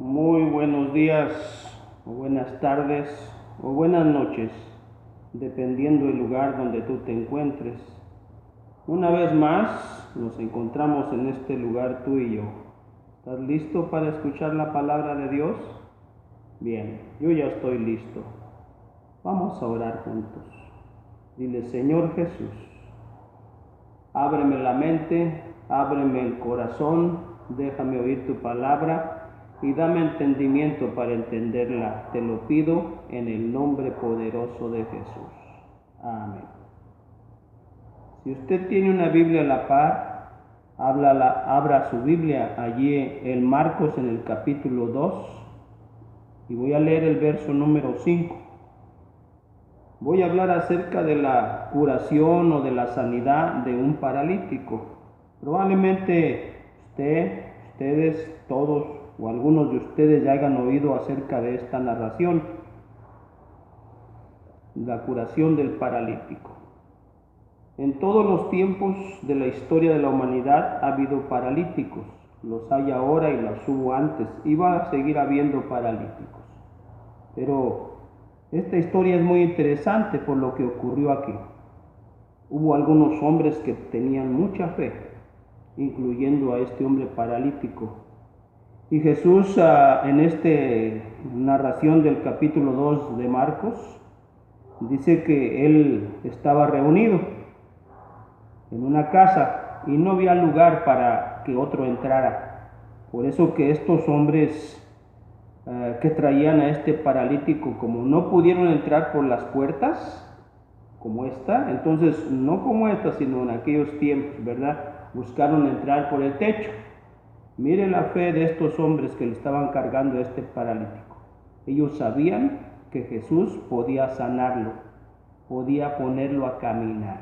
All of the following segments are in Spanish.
Muy buenos días, o buenas tardes, o buenas noches, dependiendo del lugar donde tú te encuentres. Una vez más, nos encontramos en este lugar tú y yo. ¿Estás listo para escuchar la palabra de Dios? Bien, yo ya estoy listo. Vamos a orar juntos. Dile, Señor Jesús, ábreme la mente, ábreme el corazón, déjame oír tu palabra y dame entendimiento para entenderla. Te lo pido en el nombre poderoso de Jesús. Amén. Si usted tiene una Biblia a la par, abra su Biblia allí en Marcos en el capítulo 2 y voy a leer el verso número 5. Voy a hablar acerca de la curación o de la sanidad de un paralítico. Probablemente ustedes, todos o algunos de ustedes ya hayan oído acerca de esta narración, la curación del paralítico. En todos los tiempos de la historia de la humanidad ha habido paralíticos, los hay ahora y los hubo antes, y va a seguir habiendo paralíticos. Pero esta historia es muy interesante por lo que ocurrió aquí. Hubo algunos hombres que tenían mucha fe, incluyendo a este hombre paralítico. Y Jesús en esta narración del capítulo 2 de Marcos, dice que él estaba reunido en una casa y no había lugar para que otro entrara. Por eso que estos hombres que traían a este paralítico, como no pudieron entrar por las puertas, como esta, entonces no como esta, sino en aquellos tiempos, ¿verdad? Buscaron entrar por el techo. Mire la fe de estos hombres que le estaban cargando a este paralítico. Ellos sabían que Jesús podía sanarlo, podía ponerlo a caminar.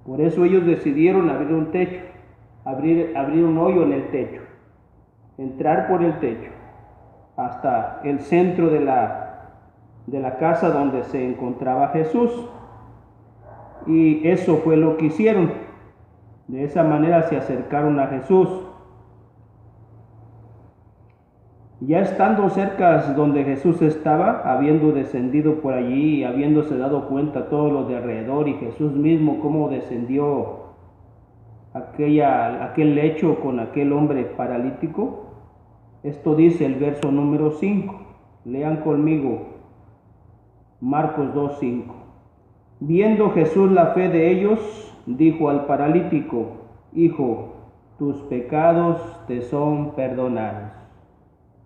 Por eso ellos decidieron abrir un techo, abrir un hoyo en el techo, entrar por el techo hasta el centro de la casa donde se encontraba Jesús. Y eso fue lo que hicieron. De esa manera se acercaron a Jesús. Ya estando cerca donde Jesús estaba, habiendo descendido por allí y habiéndose dado cuenta todos los de alrededor y Jesús mismo cómo descendió aquel lecho con aquel hombre paralítico, esto dice el verso número 5. Lean conmigo Marcos 2:5. Viendo Jesús la fe de ellos, dijo al paralítico: Hijo, tus pecados te son perdonados.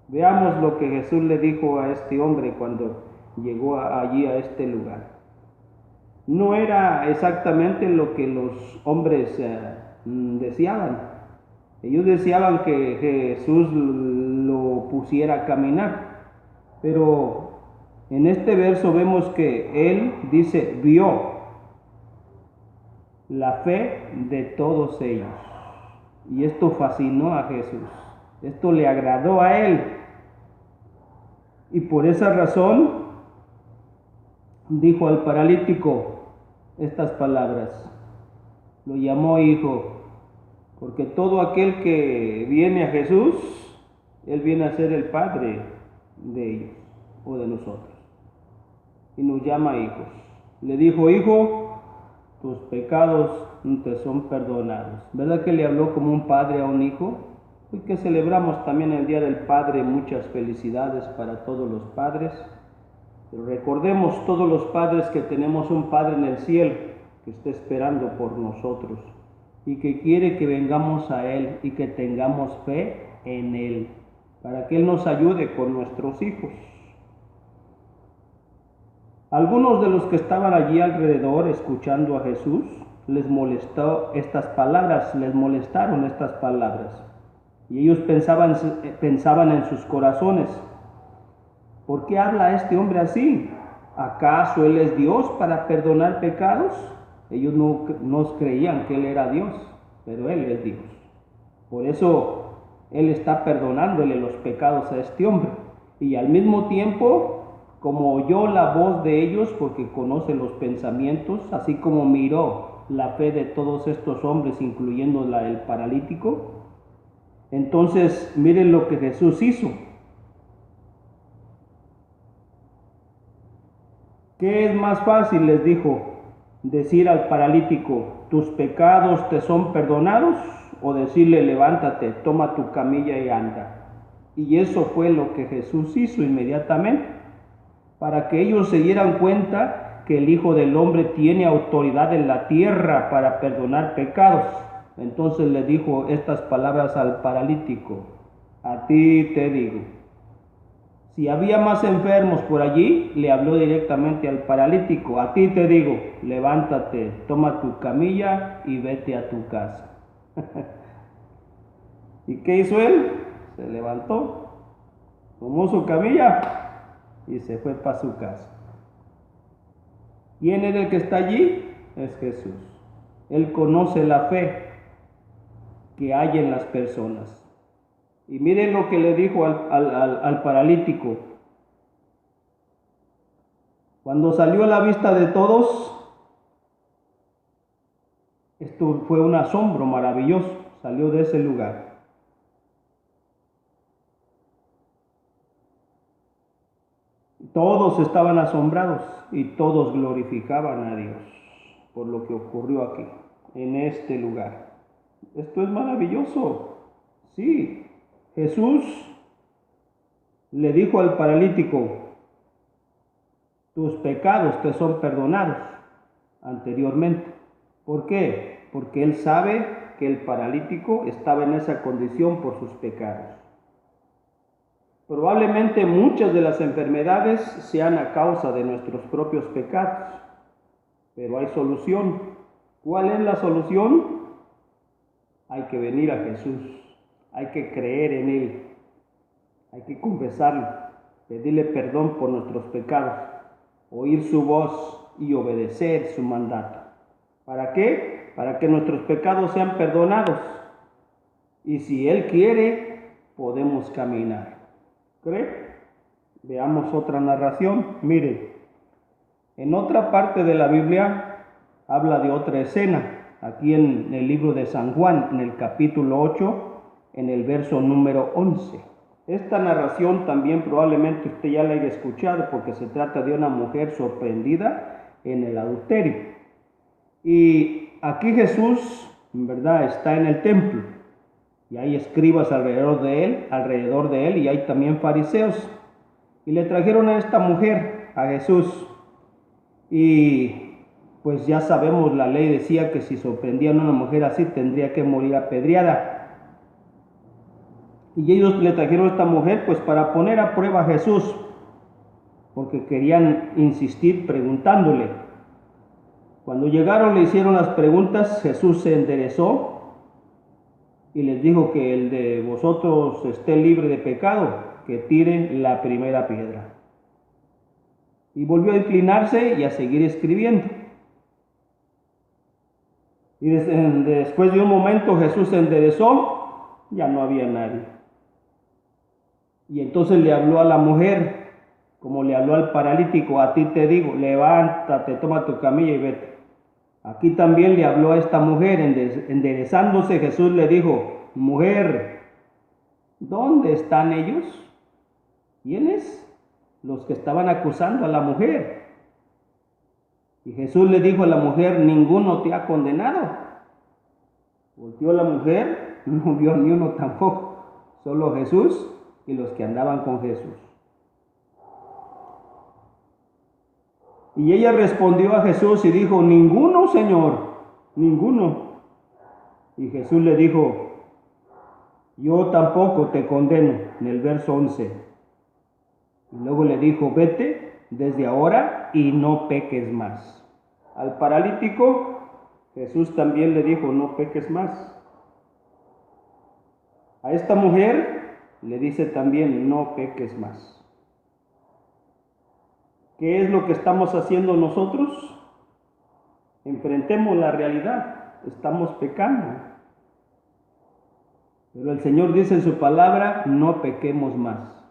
Veamos lo que Jesús le dijo a este hombre cuando llegó allí a este lugar. No era exactamente lo que los hombres deseaban. Ellos deseaban que Jesús lo pusiera a caminar. Pero en este verso vemos que él dice, vio la fe de todos ellos. Y esto fascinó a Jesús. Esto le agradó a él. Y por esa razón dijo al paralítico estas palabras. Lo llamó hijo, porque todo aquel que viene a Jesús, él viene a ser el padre de ellos o de nosotros. Y nos llama hijos. Le dijo, hijo, tus pecados te son perdonados. ¿Verdad que le habló como un padre a un hijo? Hoy que celebramos también el Día del Padre, muchas felicidades para todos los padres. Pero recordemos todos los padres que tenemos un Padre en el cielo que está esperando por nosotros y que quiere que vengamos a Él y que tengamos fe en Él para que Él nos ayude con nuestros hijos. Algunos de los que estaban allí alrededor escuchando a Jesús les molestaron estas palabras. Y ellos pensaban en sus corazones, ¿por qué habla este hombre así? ¿Acaso Él es Dios para perdonar pecados? Ellos no creían que Él era Dios, pero Él es Dios. Por eso Él está perdonándole los pecados a este hombre. Y al mismo tiempo, como oyó la voz de ellos, porque conoce los pensamientos, así como miró la fe de todos estos hombres, incluyendo la del paralítico, entonces miren lo que Jesús hizo. ¿Qué es más fácil? Les dijo, decir al paralítico, tus pecados te son perdonados, o decirle, levántate, toma tu camilla y anda. Y eso fue lo que Jesús hizo inmediatamente, para que ellos se dieran cuenta que el Hijo del Hombre tiene autoridad en la tierra para perdonar pecados. Entonces le dijo estas palabras al paralítico, a ti te digo. Si había más enfermos por allí, le habló directamente al paralítico, a ti te digo, levántate, toma tu camilla y vete a tu casa. ¿Y qué hizo él? Se levantó, tomó su camilla y se fue para su casa. ¿Quién es el que está allí? Es Jesús. Él conoce la fe que hay en las personas. Y miren lo que le dijo al paralítico. Cuando salió a la vista de todos, esto fue un asombro maravilloso, salió de ese lugar. Todos estaban asombrados y todos glorificaban a Dios por lo que ocurrió aquí, en este lugar. Esto es maravilloso. Sí, Jesús le dijo al paralítico, tus pecados te son perdonados anteriormente. ¿Por qué? Porque él sabe que el paralítico estaba en esa condición por sus pecados. Probablemente muchas de las enfermedades sean a causa de nuestros propios pecados, pero hay solución. ¿Cuál es la solución? Hay que venir a Jesús, hay que creer en Él, hay que confesarlo, pedirle perdón por nuestros pecados, oír su voz y obedecer su mandato. ¿Para qué? Para que nuestros pecados sean perdonados. Y si Él quiere, podemos caminar. ¿Cree? Veamos otra narración. Miren, en otra parte de la Biblia habla de otra escena. Aquí en el libro de San Juan, en el capítulo 8, en el verso número 11. Esta narración también probablemente usted ya la haya escuchado porque se trata de una mujer sorprendida en el adulterio. Y aquí Jesús, en verdad, está en el templo y hay escribas alrededor de él y hay también fariseos. Y le trajeron a esta mujer, a Jesús, y pues ya sabemos, la ley decía que si sorprendían a una mujer así tendría que morir apedreada. Y ellos le trajeron a esta mujer pues para poner a prueba a Jesús, porque querían insistir preguntándole. Cuando llegaron le hicieron las preguntas, Jesús se enderezó y les dijo que el de vosotros esté libre de pecado, que tiren la primera piedra. Y volvió a inclinarse y a seguir escribiendo. Y después de un momento Jesús se enderezó, ya no había nadie. Y entonces le habló a la mujer, como le habló al paralítico, a ti te digo, levántate, toma tu camilla y vete. Aquí también le habló a esta mujer, enderezándose Jesús le dijo, mujer, ¿dónde están ellos? ¿Quiénes? Los que estaban acusando a la mujer. Y Jesús le dijo a la mujer, ninguno te ha condenado. Volteó la mujer, no vio ni uno tampoco, solo Jesús y los que andaban con Jesús. Y ella respondió a Jesús y dijo, ninguno, Señor, ninguno. Y Jesús le dijo, yo tampoco te condeno, en el verso 11. Y luego le dijo, vete desde ahora y no peques más. Al paralítico, Jesús también le dijo, no peques más. A esta mujer le dice también, no peques más. ¿Qué es lo que estamos haciendo nosotros? Enfrentemos la realidad, estamos pecando. Pero el Señor dice en su palabra, no pequemos más.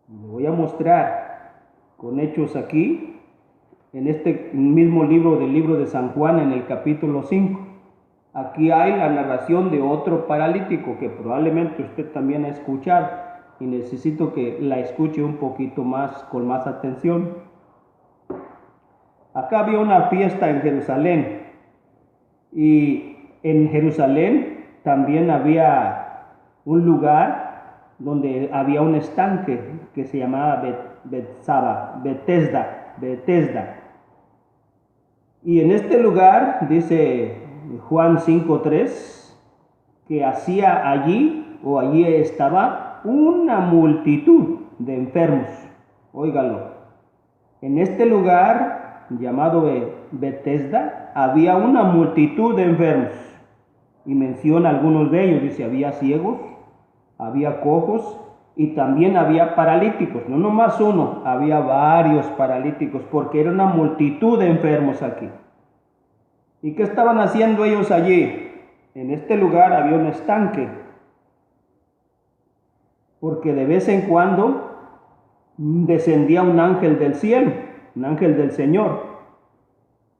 Le voy a mostrar con hechos aquí, en este mismo libro del libro de San Juan, en el capítulo 5. Aquí hay la narración de otro paralítico que probablemente usted también ha escuchado y necesito que la escuche un poquito más, con más atención. Acá había una fiesta en Jerusalén y en Jerusalén también había un lugar donde había un estanque que se llamaba Betesda. Y en este lugar, dice Juan 5:3, que hacía allí estaba una multitud de enfermos. Óigalo. En este lugar llamado Betesda había una multitud de enfermos. Y menciona algunos de ellos. Dice, había ciegos, había cojos y también había paralíticos. No nomás uno, había varios paralíticos porque era una multitud de enfermos aquí. ¿Y qué estaban haciendo ellos allí? En este lugar había un estanque, porque de vez en cuando descendía un ángel del cielo, un ángel del Señor,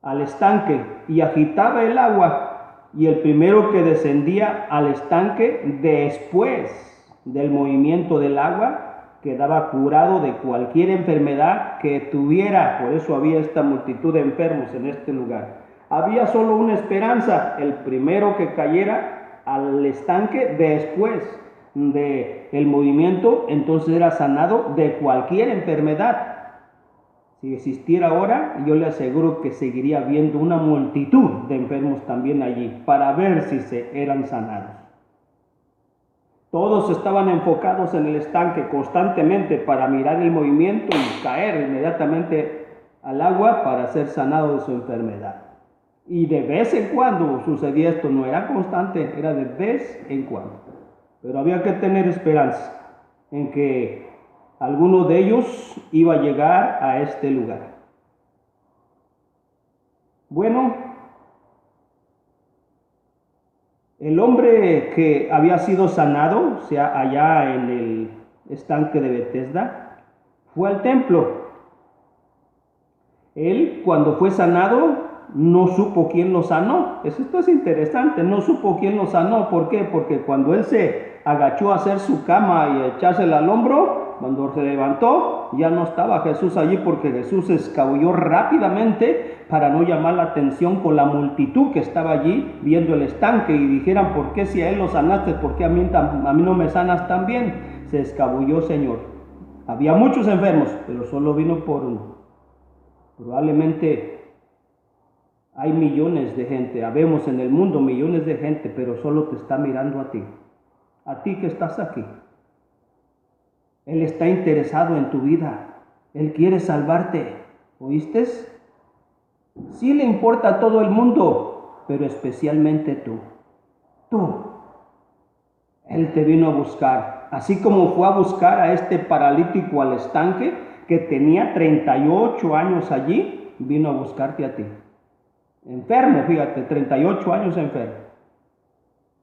al estanque y agitaba el agua, y el primero que descendía al estanque después del movimiento del agua quedaba curado de cualquier enfermedad que tuviera. Por eso había esta multitud de enfermos en este lugar. Había solo una esperanza: el primero que cayera al estanque después del movimiento, entonces era sanado de cualquier enfermedad. Si existiera ahora, yo le aseguro que seguiría habiendo una multitud de enfermos también allí para ver si eran sanados. Todos estaban enfocados en el estanque constantemente para mirar el movimiento y caer inmediatamente al agua para ser sanado de su enfermedad. Y de vez en cuando sucedía esto, no era constante, era de vez en cuando. Pero había que tener esperanza en que alguno de ellos iba a llegar a este lugar. Bueno, el hombre que había sido sanado, o sea, allá en el estanque de Betesda, fue al templo. Él, cuando fue sanado, no supo quién lo sanó. Esto es interesante, no supo quién lo sanó. ¿Por qué? Porque cuando él se agachó a hacer su cama y a echársela al hombro, cuando se levantó, ya no estaba Jesús allí, porque Jesús se escabulló rápidamente para no llamar la atención con la multitud que estaba allí viendo el estanque y dijeran, ¿por qué si a él lo sanaste? ¿Por qué a mí no me sanas también? Se escabulló, Señor. Había muchos enfermos, pero solo vino por uno. Probablemente hay millones de gente, habemos en el mundo millones de gente, pero solo te está mirando a ti que estás aquí. Él está interesado en tu vida, Él quiere salvarte, ¿oíste? Sí le importa a todo el mundo, pero especialmente tú. Él te vino a buscar, así como fue a buscar a este paralítico al estanque, que tenía 38 años allí, vino a buscarte a ti. Enfermo, fíjate, 38 años enfermo.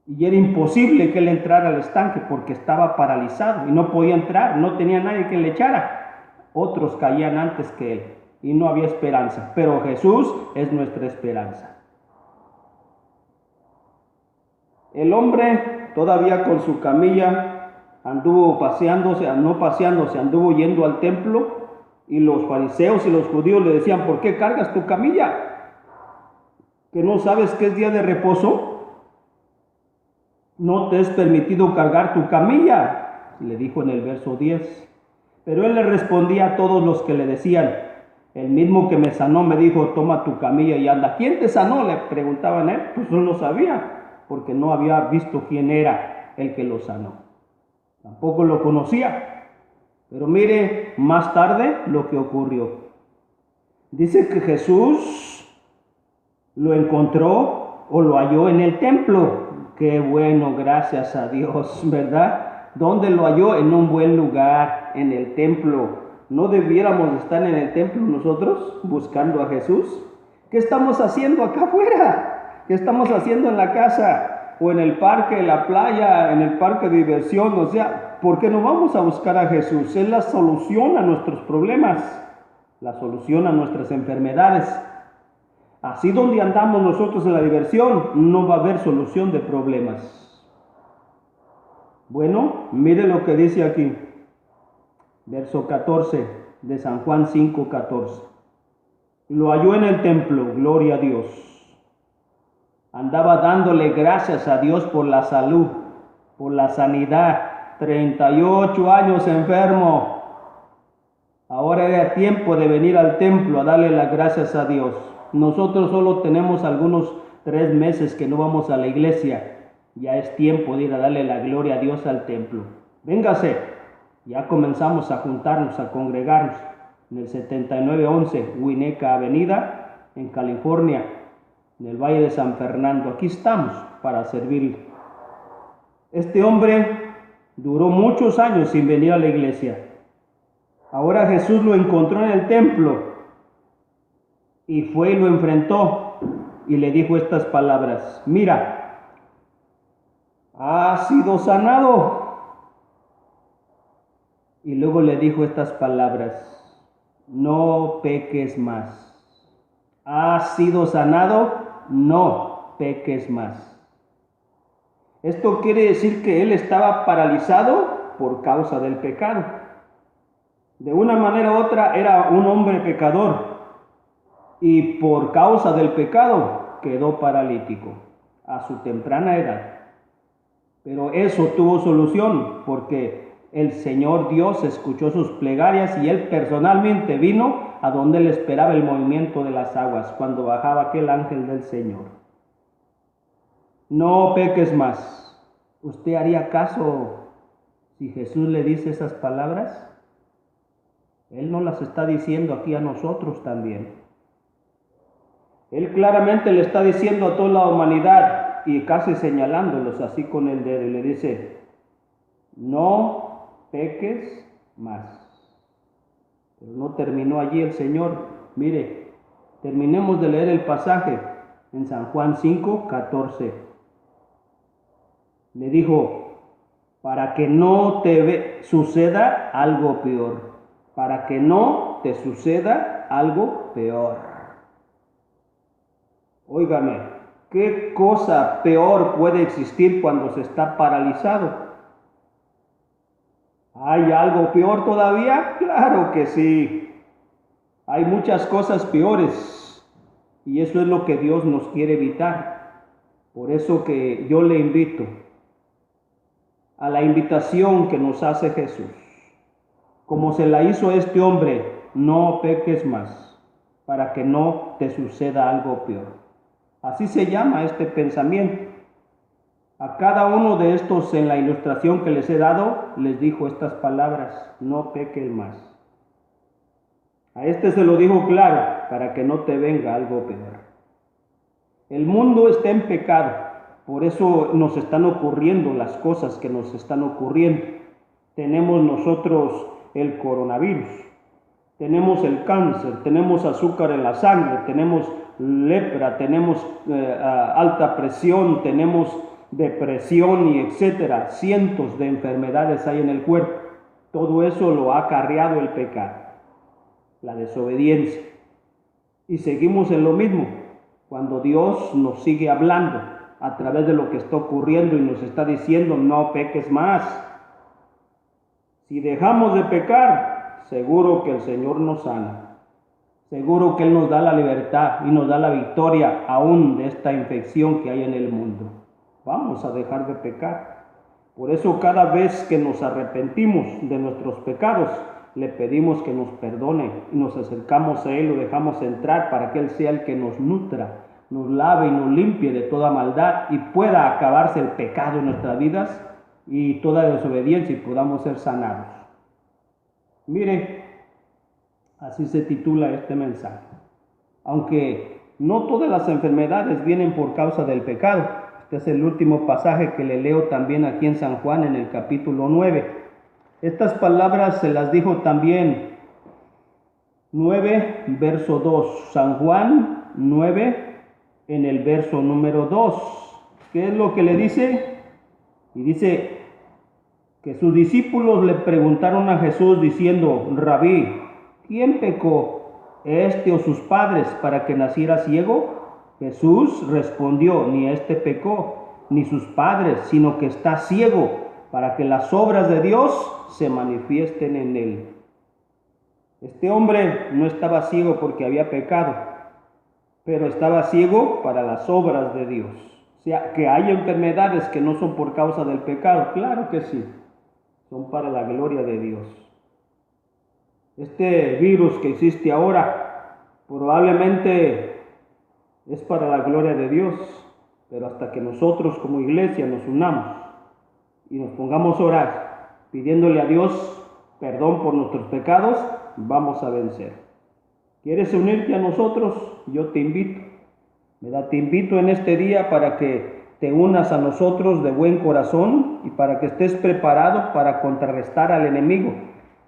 Y era imposible que él entrara al estanque porque estaba paralizado y no podía entrar, no tenía nadie que le echara. Otros caían antes que él y no había esperanza, pero Jesús es nuestra esperanza. El hombre, todavía con su camilla, anduvo anduvo yendo al templo, y los fariseos y los judíos le decían, ¿por qué cargas tu camilla? ¿Que no sabes que es día de reposo? No te es permitido cargar tu camilla, le dijo en el verso 10. Pero él le respondía a todos los que le decían, el mismo que me sanó me dijo, toma tu camilla y anda. ¿Quién te sanó?, le preguntaban a él. Pues no lo sabía, porque no había visto quién era el que lo sanó. Tampoco lo conocía. Pero mire más tarde lo que ocurrió. Dice que Jesús lo encontró o lo halló en el templo. Qué bueno, gracias a Dios, ¿verdad? ¿Dónde lo halló? En un buen lugar, en el templo. ¿No debiéramos estar en el templo nosotros buscando a Jesús? ¿Qué estamos haciendo acá afuera? ¿Qué estamos haciendo en la casa? O en el parque, en la playa, en el parque de diversión. O sea, ¿por qué no vamos a buscar a Jesús? Es la solución a nuestros problemas, la solución a nuestras enfermedades. Así donde andamos nosotros en la diversión, no va a haber solución de problemas. Bueno, mire lo que dice aquí, verso 14 de San Juan 5:14. Lo halló en el templo, gloria a Dios. Andaba dándole gracias a Dios por la salud, por la sanidad. 38 años enfermo. Ahora era tiempo de venir al templo a darle las gracias a Dios. Nosotros solo tenemos algunos 3 meses que no vamos a la iglesia. Ya es tiempo de ir a darle la gloria a Dios al templo. Véngase, ya comenzamos a juntarnos, a congregarnos en el 7911 Winnetka Avenida, en California, en el Valle de San Fernando. Aquí estamos para servirle. Este hombre duró muchos años sin venir a la iglesia. Ahora Jesús lo encontró en el templo y fue y lo enfrentó y le dijo estas palabras: mira, has sido sanado. Y luego le dijo estas palabras: no peques más. ¿Has sido sanado? No peques más. Esto quiere decir que él estaba paralizado por causa del pecado. De una manera u otra era un hombre pecador y por causa del pecado quedó paralítico a su temprana edad. Pero eso tuvo solución porque el Señor Dios escuchó sus plegarias y él personalmente vino a donde él esperaba el movimiento de las aguas cuando bajaba aquel ángel del Señor. No peques más. ¿Usted haría caso si Jesús le dice esas palabras? Él no las está diciendo aquí a nosotros también. Él claramente le está diciendo a toda la humanidad y casi señalándolos así con el dedo. Y le dice: no peques más. Pero no terminó allí el Señor. Mire, terminemos de leer el pasaje en San Juan 5:14. Le dijo: para que no te suceda algo peor. Para que no te suceda algo peor. Óigame, ¿qué cosa peor puede existir cuando se está paralizado? ¿Hay algo peor todavía? Claro que sí. Hay muchas cosas peores y eso es lo que Dios nos quiere evitar. Por eso que yo le invito a la invitación que nos hace Jesús. Como se la hizo a este hombre: no peques más, para que no te suceda algo peor. Así se llama este pensamiento. A cada uno de estos, en la ilustración que les he dado, les dijo estas palabras: no peques más. A este se lo dijo claro, para que no te venga algo peor. El mundo está en pecado, por eso nos están ocurriendo las cosas que nos están ocurriendo. Tenemos nosotros el coronavirus, tenemos el cáncer, tenemos azúcar en la sangre, tenemos lepra, tenemos alta presión, tenemos depresión y etcétera. Cientos de enfermedades hay en el cuerpo. Todo eso lo ha acarreado el pecado, la desobediencia. Y seguimos en lo mismo cuando Dios nos sigue hablando a través de lo que está ocurriendo y nos está diciendo: no peques más. Si dejamos de pecar, seguro que el Señor nos sana. Seguro que Él nos da la libertad y nos da la victoria aún de esta infección que hay en el mundo. Vamos a dejar de pecar. Por eso cada vez que nos arrepentimos de nuestros pecados, le pedimos que nos perdone y nos acercamos a Él, lo dejamos entrar para que Él sea el que nos nutra, nos lave y nos limpie de toda maldad y pueda acabarse el pecado en nuestras vidas y toda desobediencia y podamos ser sanados. Mire, así se titula este mensaje. Aunque no todas las enfermedades vienen por causa del pecado. Este es el último pasaje que le leo también aquí en San Juan, en el capítulo 9. Estas palabras se las dijo también 9, verso 2. San Juan 9, en el verso número 2. ¿Qué es lo que le dice? Y dice que sus discípulos le preguntaron a Jesús diciendo: Rabí, ¿quién pecó, este o sus padres, para que naciera ciego? Jesús respondió: ni este pecó, ni sus padres, sino que está ciego, para que las obras de Dios se manifiesten en él. Este hombre no estaba ciego porque había pecado, pero estaba ciego para las obras de Dios. O sea, que hay enfermedades que no son por causa del pecado, claro que sí, son para la gloria de Dios. Este virus que existe ahora probablemente es para la gloria de Dios, pero hasta que nosotros como iglesia nos unamos y nos pongamos a orar pidiéndole a Dios perdón por nuestros pecados, vamos a vencer. ¿Quieres unirte a nosotros? Yo te invito. Te invito en este día para que te unas a nosotros de buen corazón y para que estés preparado para contrarrestar al enemigo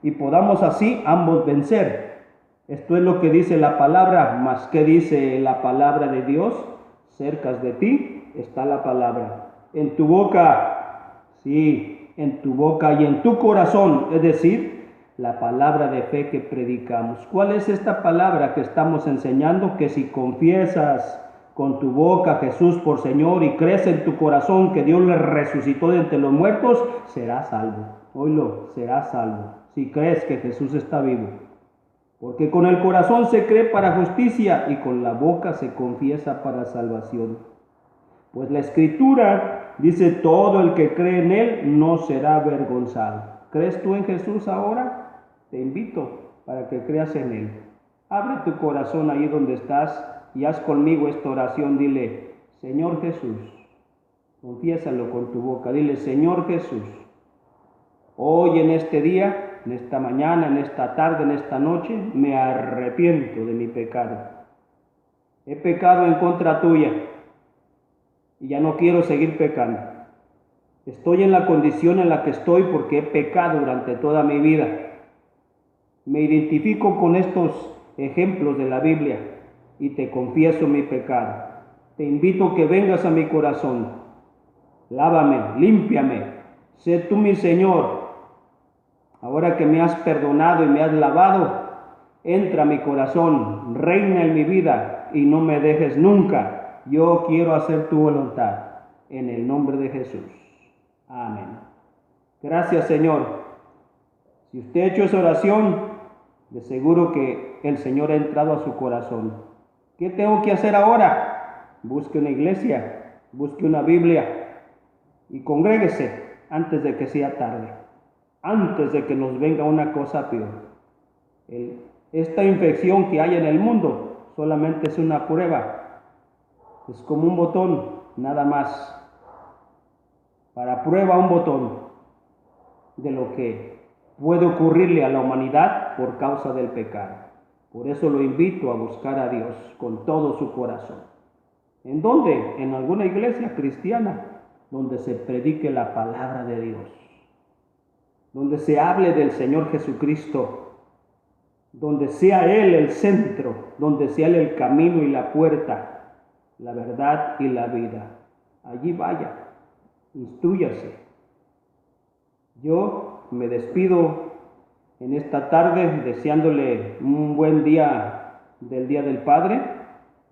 y podamos así ambos vencer. Esto es lo que dice la palabra, más que dice la palabra de Dios. Cerca de ti está la palabra. En tu boca, sí, en tu boca y en tu corazón, es decir, la palabra de fe que predicamos. ¿Cuál es esta palabra que estamos enseñando? Que si confiesas con tu boca a Jesús por Señor y crees en tu corazón que Dios le resucitó de entre los muertos, serás salvo. Oílo, serás salvo. Si crees que Jesús está vivo. Porque con el corazón se cree para justicia y con la boca se confiesa para salvación. Pues la Escritura dice: todo el que cree en Él no será avergonzado. ¿Crees tú en Jesús ahora? Te invito para que creas en Él. Abre tu corazón ahí donde estás y haz conmigo esta oración. Dile: Señor Jesús, confiésalo con tu boca. Dile: Señor Jesús, hoy en este día, en esta mañana, en esta tarde, en esta noche, me arrepiento de mi pecado. He pecado en contra tuya y ya no quiero seguir pecando. Estoy en la condición en la que estoy porque he pecado durante toda mi vida. Me identifico con estos ejemplos de la Biblia y te confieso mi pecado. Te invito a que vengas a mi corazón. Lávame, límpiame. Sé tú mi Señor. Ahora que me has perdonado y me has lavado, entra a mi corazón, reina en mi vida y no me dejes nunca. Yo quiero hacer tu voluntad, en el nombre de Jesús. Amén. Gracias, Señor. Si usted ha hecho esa oración, de seguro que el Señor ha entrado a su corazón. ¿Qué tengo que hacer ahora? Busque una iglesia, busque una Biblia y congréguese antes de que sea tarde. Antes de que nos venga una cosa peor. Esta infección que hay en el mundo solamente es una prueba. Es como un botón, nada más. Para prueba un botón de lo que puede ocurrirle a la humanidad por causa del pecado. Por eso lo invito a buscar a Dios con todo su corazón. ¿En dónde? En alguna iglesia cristiana donde se predique la palabra de Dios. Donde se hable del Señor Jesucristo, donde sea Él el centro, donde sea Él el camino y la puerta, la verdad y la vida. Allí vaya, instrúyase. Yo me despido en esta tarde deseándole un buen día del Día del Padre.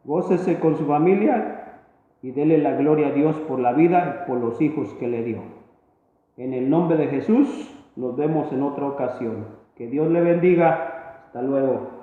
Gócese con su familia y dele la gloria a Dios por la vida y por los hijos que le dio. En el nombre de Jesús. Nos vemos en otra ocasión. Que Dios le bendiga. Hasta luego.